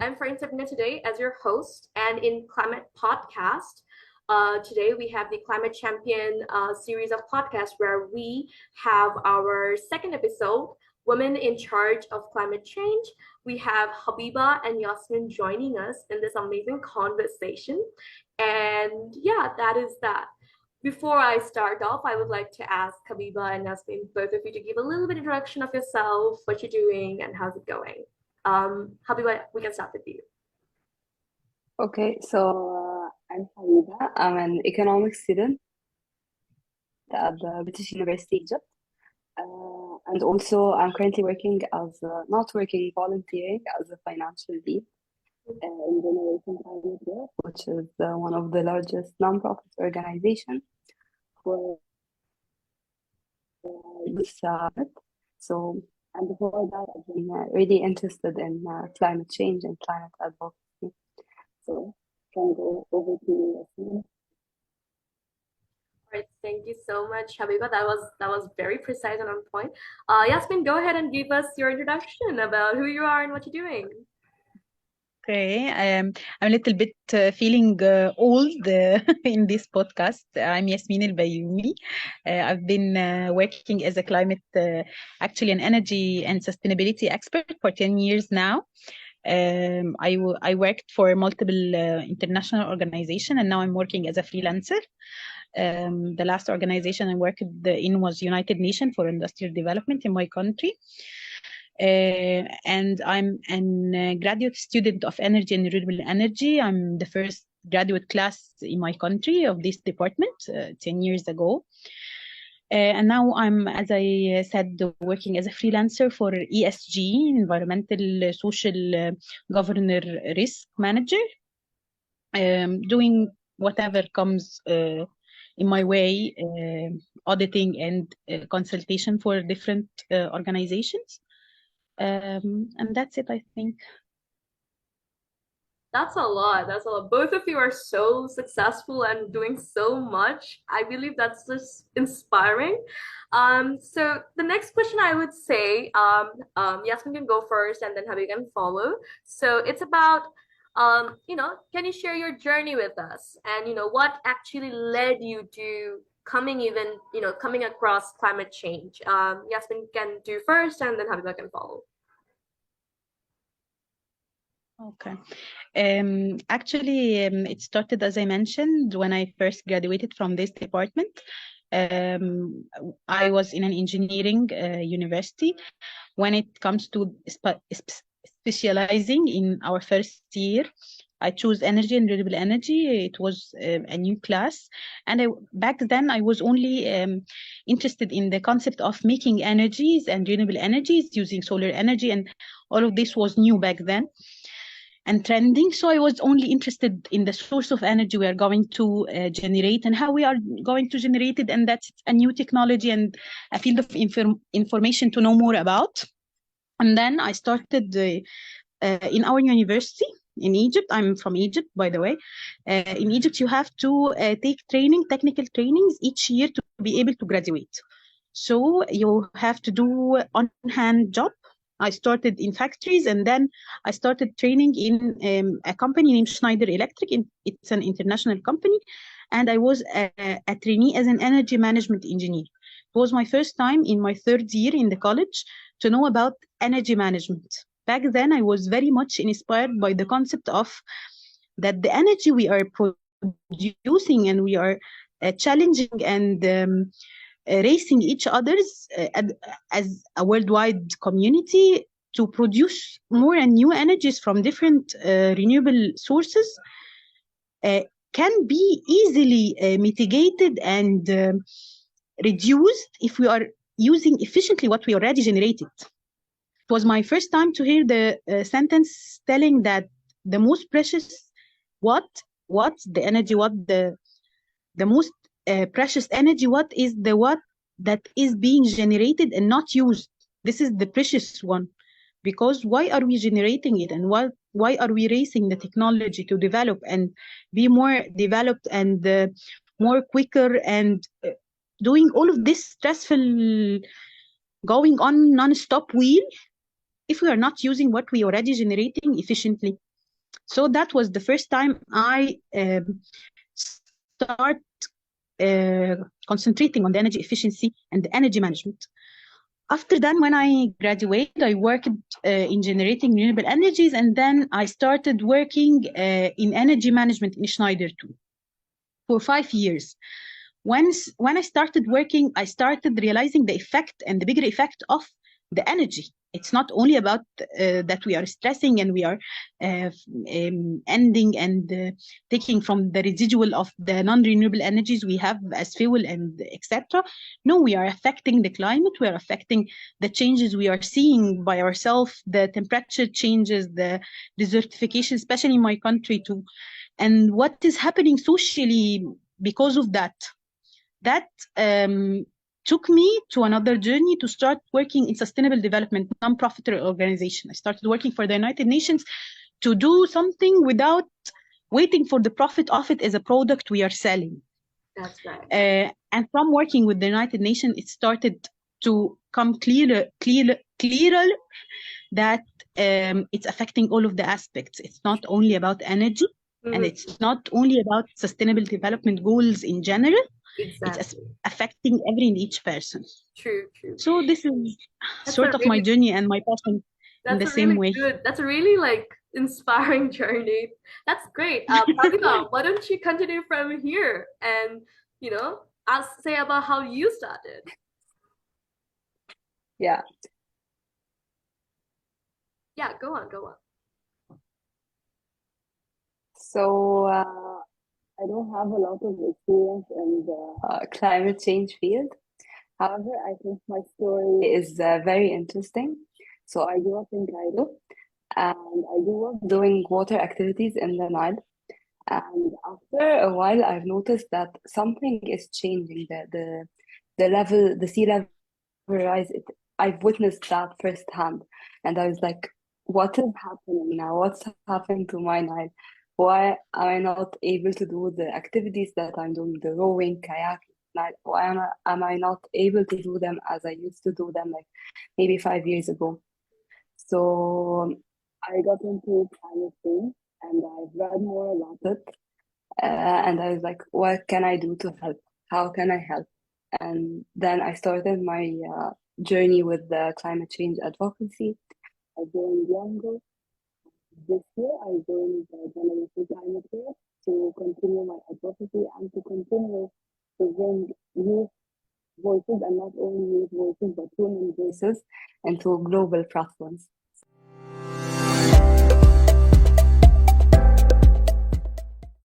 I'm Francina today as your host, and in Climate Podcast, today we have the Climate Champion series of podcasts where we have our second episode, Women in Charge of Climate Change. We have Habiba and Yeasmin joining us in this amazing conversation. And yeah, that is that. Before I start off, I would like to ask Habiba and Yeasmin, both of you, to give a little bit introduction of yourself, what you're doing, and how's it going. Habiba, we can start with you. Okay, so I'm Habiba. I'm an economics student at the British University Egypt. And also, I'm currently working not working, volunteering as a financial lead in Generation Climate Group, which is one of the largest nonprofit organizations for youth. So, and before that, I've been really interested in climate change and climate advocacy. So, can go over to you. All right, thank you so much, Habiba. That was very precise and on point. Yasmin, go ahead and give us your introduction about who you are and what you're doing. Okay, I'm a little bit feeling old in this podcast. I'm Yasmin al-Bayoumi. I've been working as a climate, actually an energy and sustainability expert for 10 years now. I worked for multiple international organizations, and now I'm working as a freelancer. The last organization I worked in was United Nations for Industrial Development in my country. And I'm a graduate student of energy and renewable energy. I'm the first graduate class in my country of this department 10 years ago. And now I'm, as I said, working as a freelancer for ESG, Environmental, Social, Governor, Risk Manager, doing whatever comes in my way, auditing and consultation for different organizations. And that's it, I think. That's a lot. That's a lot. Both of you are so successful and doing so much. I believe that's just inspiring. So the next question I would say, Yasmin can go first and then Habib can follow. So it's about, can you share your journey with us and, what actually led you to coming across climate change? Yasmin can do first and then Habiba can follow. Okay. Actually, it started, as I mentioned, when I first graduated from this department. I was in an engineering university. When it comes to specializing in our first year, I chose energy and renewable energy. It was a new class. And back then, I was only interested in the concept of making energies and renewable energies using solar energy. And all of this was new back then and trending. So I was only interested in the source of energy we are going to generate and how we are going to generate it. And that's a new technology and a field of information to know more about. And then I started in our university in Egypt. I'm from Egypt, by the way. In Egypt, you have to take technical trainings each year to be able to graduate. So you have to do on-hand job. I started in factories, and then I started training in a company named Schneider Electric. It's an international company, and I was a trainee as an energy management engineer. It was my first time in my third year in the college to know about energy management. Back then, I was very much inspired by the concept of that the energy we are producing and we are challenging and racing each others as a worldwide community to produce more and new energies from different renewable sources can be easily mitigated and reduced if we are using efficiently what we already generated. It was my first time to hear the sentence telling that the most precious the energy, the most precious energy, what is the what that is being generated and not used. This is the precious one, because why are we generating it, and why are we racing the technology to develop and be more developed and more quicker and doing all of this stressful going on non-stop wheel if we are not using what we already generating efficiently. So that was the first time I start concentrating on the energy efficiency and the energy management. After that, when I graduated, I worked in generating renewable energies, and then I started working in energy management in Schneider too for 5 years. When I started working, I started realizing the effect and the bigger effect of the energy. It's not only about that we are stressing and we are ending and taking from the residual of the non-renewable energies we have as fuel and etc. No, we are affecting the climate. We are affecting the changes we are seeing by ourselves, the temperature changes, the desertification, especially in my country too. And what is happening socially because of that. That took me to another journey to start working in sustainable development, non-profit organization. I started working for the United Nations to do something without waiting for the profit of it as a product we are selling. That's right. And from working with the United Nations, it started to come clearer that it's affecting all of the aspects. It's not only about energy, and it's not only about sustainable development goals in general. Exactly. It's affecting every and each person. True. So this is sort of my journey and my passion in the same way. That's a really like inspiring journey. That's great. Habiba, why don't you continue from here and say about how you started? Yeah. Yeah, go on. So I don't have a lot of experience in the climate change field. However, I think my story is very interesting. So I grew up in Cairo, and I grew up doing water activities in the Nile. And after a while, I've noticed that something is changing. The sea level rise. I've witnessed that firsthand, and I was like, "What is happening now? What's happening to my Nile? Why am I not able to do the activities that I'm doing, the rowing, kayaking? Why am I not able to do them as I used to do them like maybe 5 years ago?" So I got into climate change and I've read more about it. And I was like, what can I do to help? How can I help? And then I started my journey with the climate change advocacy. I joined Younger. This year, I joined the Generation Climate Care to continue my advocacy and to continue to bring youth voices, and not only youth voices, but women voices into global platforms.